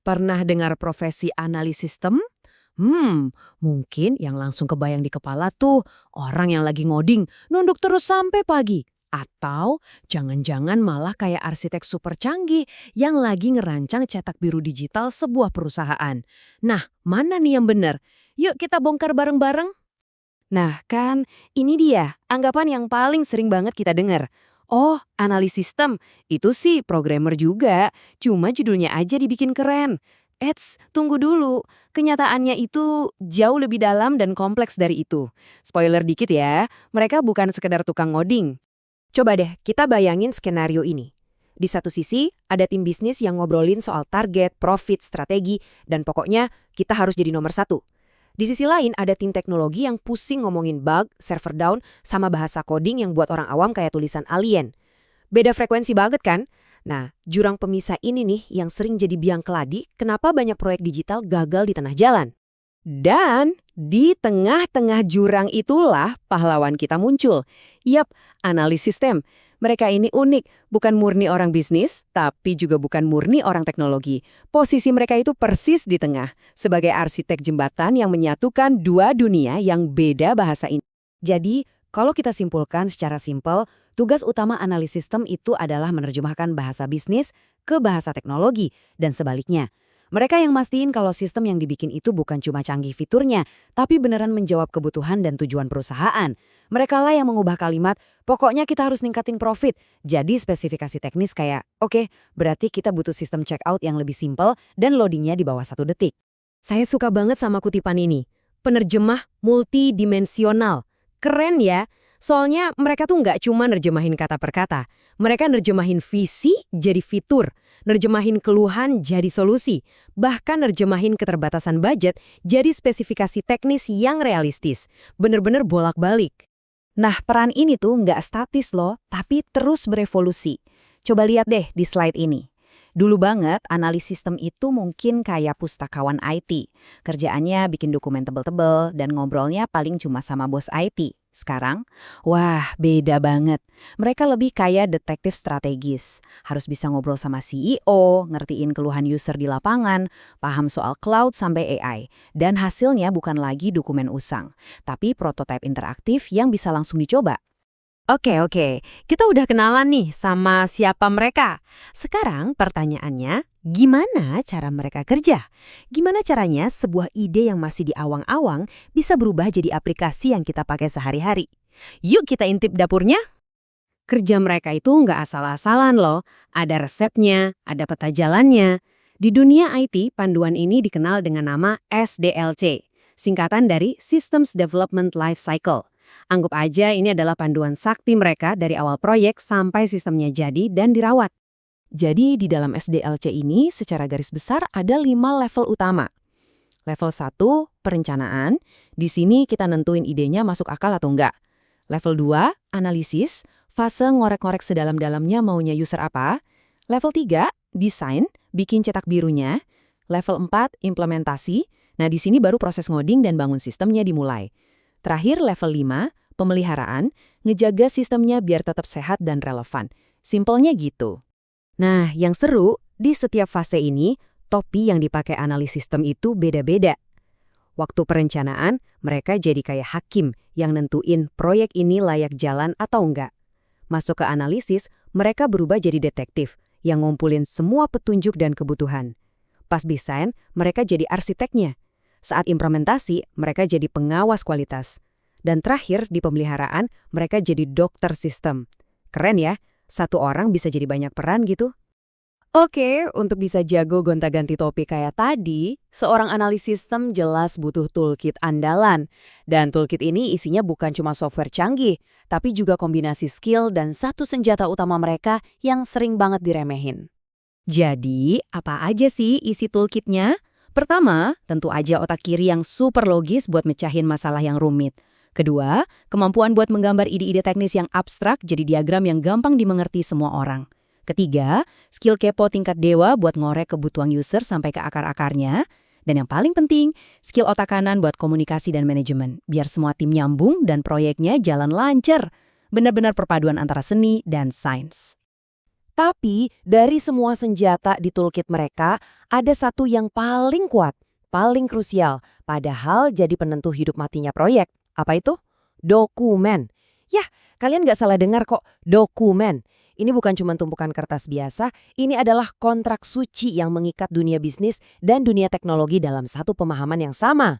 Pernah dengar profesi analis sistem? Mungkin yang langsung kebayang di kepala tuh orang yang lagi ngoding, nunduk terus sampai pagi. Atau jangan-jangan malah kayak arsitek super canggih yang lagi ngerancang cetak biru digital sebuah perusahaan. Nah, mana nih yang benar? Yuk kita bongkar bareng-bareng. Nah kan, ini dia anggapan yang paling sering banget kita dengar. Oh, analis sistem, itu sih programmer juga, cuma judulnya aja dibikin keren. Eits, tunggu dulu. Kenyataannya itu jauh lebih dalam dan kompleks dari itu. Spoiler dikit ya, mereka bukan sekedar tukang ngoding. Coba deh kita bayangin skenario ini. Di satu sisi, ada tim bisnis yang ngobrolin soal target, profit, strategi, dan pokoknya kita harus jadi nomor satu. Di sisi lain, ada tim teknologi yang pusing ngomongin bug, server down, sama bahasa coding yang buat orang awam kayak tulisan alien. Beda frekuensi banget kan? Nah, jurang pemisah ini nih yang sering jadi biang keladi kenapa banyak proyek digital gagal di tengah jalan. Dan di tengah-tengah jurang itulah pahlawan kita muncul. Yap, analis sistem. Mereka ini unik, bukan murni orang bisnis, tapi juga bukan murni orang teknologi. Posisi mereka itu persis di tengah, sebagai arsitek jembatan yang menyatukan dua dunia yang beda bahasa ini. Jadi, kalau kita simpulkan secara simpel, tugas utama analis sistem itu adalah menerjemahkan bahasa bisnis ke bahasa teknologi, dan sebaliknya. Mereka yang mastiin kalau sistem yang dibikin itu bukan cuma canggih fiturnya, tapi beneran menjawab kebutuhan dan tujuan perusahaan. Mereka lah yang mengubah kalimat, pokoknya kita harus ningkatin profit. Jadi spesifikasi teknis kayak, oke, berarti kita butuh sistem checkout yang lebih simpel dan loadingnya di bawah 1 detik. Saya suka banget sama kutipan ini. Penerjemah multidimensional. Keren ya, soalnya mereka tuh nggak cuma nerjemahin kata per kata. Mereka nerjemahin visi jadi fitur, nerjemahin keluhan jadi solusi, bahkan nerjemahin keterbatasan budget jadi spesifikasi teknis yang realistis. Bener-bener bolak-balik. Nah, peran ini tuh nggak statis loh, tapi terus berevolusi. Coba lihat deh di slide ini. Dulu banget, analis sistem itu mungkin kayak pustakawan IT. Kerjaannya bikin dokumen tebel-tebel dan ngobrolnya paling cuma sama bos IT. Sekarang, wah beda banget. Mereka lebih kayak detektif strategis. Harus bisa ngobrol sama CEO, ngertiin keluhan user di lapangan, paham soal cloud sampai AI. Dan hasilnya bukan lagi dokumen usang, tapi prototipe interaktif yang bisa langsung dicoba. Oke, kita udah kenalan nih sama siapa mereka. Sekarang pertanyaannya, gimana cara mereka kerja? Gimana caranya sebuah ide yang masih di awang-awang bisa berubah jadi aplikasi yang kita pakai sehari-hari? Yuk kita intip dapurnya. Kerja mereka itu nggak asal-asalan loh. Ada resepnya, ada peta jalannya. Di dunia IT, panduan ini dikenal dengan nama SDLC, singkatan dari Systems Development Life Cycle. Anggap aja ini adalah panduan sakti mereka dari awal proyek sampai sistemnya jadi dan dirawat. Jadi di dalam SDLC ini secara garis besar ada 5 level utama. Level 1, perencanaan. Di sini kita nentuin idenya masuk akal atau enggak. Level 2, analisis. Fase ngorek-ngorek sedalam-dalamnya maunya user apa. Level 3, desain, bikin cetak birunya. Level 4, implementasi. Nah di sini baru proses ngoding dan bangun sistemnya dimulai. Terakhir level 5, pemeliharaan, ngejaga sistemnya biar tetap sehat dan relevan. Simpelnya gitu. Nah, yang seru, di setiap fase ini, topi yang dipakai analis sistem itu beda-beda. Waktu perencanaan, mereka jadi kayak hakim yang nentuin proyek ini layak jalan atau enggak. Masuk ke analisis, mereka berubah jadi detektif yang ngumpulin semua petunjuk dan kebutuhan. Pas desain, mereka jadi arsiteknya. Saat implementasi, mereka jadi pengawas kualitas. Dan terakhir, di pemeliharaan, mereka jadi dokter sistem. Keren ya, satu orang bisa jadi banyak peran gitu. Oke, untuk bisa jago gonta-ganti topi kayak tadi, seorang analis sistem jelas butuh toolkit andalan. Dan toolkit ini isinya bukan cuma software canggih, tapi juga kombinasi skill dan satu senjata utama mereka yang sering banget diremehin. Jadi, apa aja sih isi toolkitnya? Pertama, tentu aja otak kiri yang super logis buat mecahin masalah yang rumit. Kedua, kemampuan buat menggambar ide-ide teknis yang abstrak jadi diagram yang gampang dimengerti semua orang. Ketiga, skill kepo tingkat dewa buat ngorek kebutuhan user sampai ke akar-akarnya. Dan yang paling penting, skill otak kanan buat komunikasi dan manajemen, biar semua tim nyambung dan proyeknya jalan lancar. Benar-benar perpaduan antara seni dan sains. Tapi dari semua senjata di toolkit mereka, ada satu yang paling kuat, paling krusial, padahal jadi penentu hidup matinya proyek. Apa itu? Dokumen. Yah, kalian nggak salah dengar kok, dokumen. Ini bukan cuma tumpukan kertas biasa, ini adalah kontrak suci yang mengikat dunia bisnis dan dunia teknologi dalam satu pemahaman yang sama.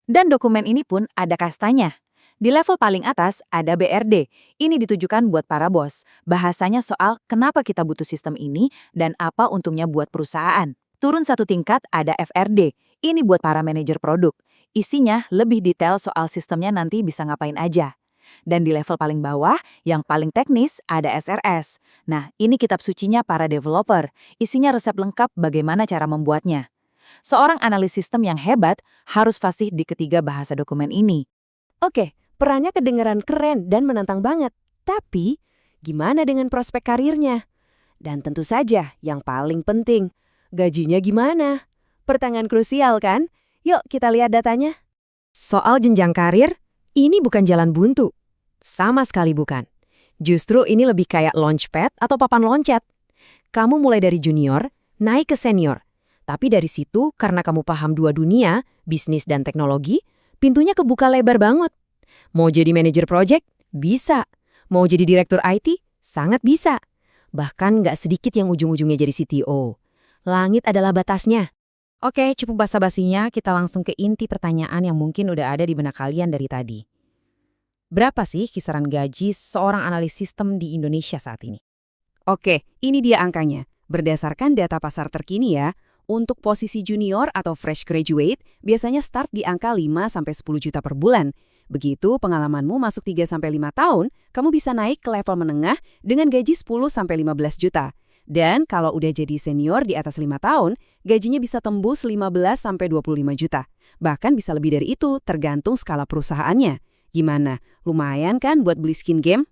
Dan dokumen ini pun ada kastanya. Di level paling atas ada BRD. Ini ditujukan buat para bos. Bahasanya soal kenapa kita butuh sistem ini dan apa untungnya buat perusahaan. Turun satu tingkat ada FRD. Ini buat para manajer produk. Isinya lebih detail soal sistemnya nanti bisa ngapain aja. Dan di level paling bawah, yang paling teknis, ada SRS. Nah, ini kitab sucinya para developer. Isinya resep lengkap bagaimana cara membuatnya. Seorang analis sistem yang hebat harus fasih di ketiga bahasa dokumen ini. Oke, perannya kedengeran keren dan menantang banget. Tapi, gimana dengan prospek karirnya? Dan tentu saja, yang paling penting, gajinya gimana? Pertanyaan krusial kan? Yuk kita lihat datanya. Soal jenjang karir, ini bukan jalan buntu. Sama sekali bukan. Justru ini lebih kayak launchpad atau papan loncat. Kamu mulai dari junior, naik ke senior. Tapi dari situ, karena kamu paham dua dunia, bisnis dan teknologi, pintunya kebuka lebar banget. Mau jadi manajer project? Bisa. Mau jadi direktur IT? Sangat bisa. Bahkan nggak sedikit yang ujung-ujungnya jadi CTO. Langit adalah batasnya. Oke, cukup basa-basinya, kita langsung ke inti pertanyaan yang mungkin udah ada di benak kalian dari tadi. Berapa sih kisaran gaji seorang analis sistem di Indonesia saat ini? Oke, ini dia angkanya. Berdasarkan data pasar terkini ya, untuk posisi junior atau fresh graduate, biasanya start di angka 5-10 juta per bulan. Begitu pengalamanmu masuk 3-5 tahun, kamu bisa naik ke level menengah dengan gaji 10-15 juta. Dan kalau udah jadi senior di atas 5 tahun, gajinya bisa tembus 15-25 juta. Bahkan bisa lebih dari itu, tergantung skala perusahaannya. Gimana? Lumayan kan buat beli skin game?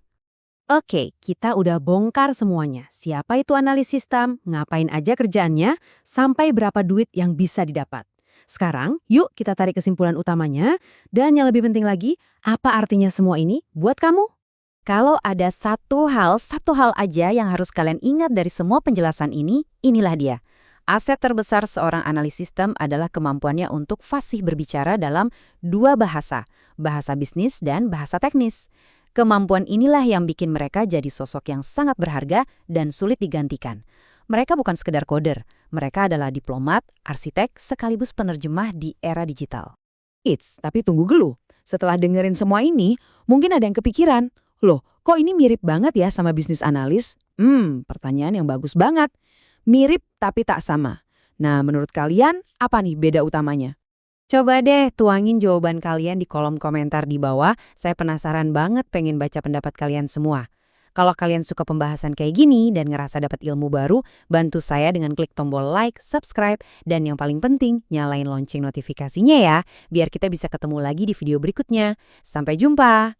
Oke, kita udah bongkar semuanya. Siapa itu analis sistem, ngapain aja kerjaannya, sampai berapa duit yang bisa didapat. Sekarang, yuk kita tarik kesimpulan utamanya. Dan yang lebih penting lagi, apa artinya semua ini buat kamu? Kalau ada satu hal aja yang harus kalian ingat dari semua penjelasan ini, inilah dia. Aset terbesar seorang analis sistem adalah kemampuannya untuk fasih berbicara dalam dua bahasa, bahasa bisnis dan bahasa teknis. Kemampuan inilah yang bikin mereka jadi sosok yang sangat berharga dan sulit digantikan. Mereka bukan sekedar koder, mereka adalah diplomat, arsitek, sekaligus penerjemah di era digital. Tapi tunggu dulu. Setelah dengerin semua ini, mungkin ada yang kepikiran, loh, kok ini mirip banget ya sama bisnis analis? Pertanyaan yang bagus banget. Mirip tapi tak sama. Nah, menurut kalian, apa nih beda utamanya? Coba deh tuangin jawaban kalian di kolom komentar di bawah. Saya penasaran banget pengen baca pendapat kalian semua. Kalau kalian suka pembahasan kayak gini dan ngerasa dapat ilmu baru, bantu saya dengan klik tombol like, subscribe, dan yang paling penting, nyalain lonceng notifikasinya ya, biar kita bisa ketemu lagi di video berikutnya. Sampai jumpa!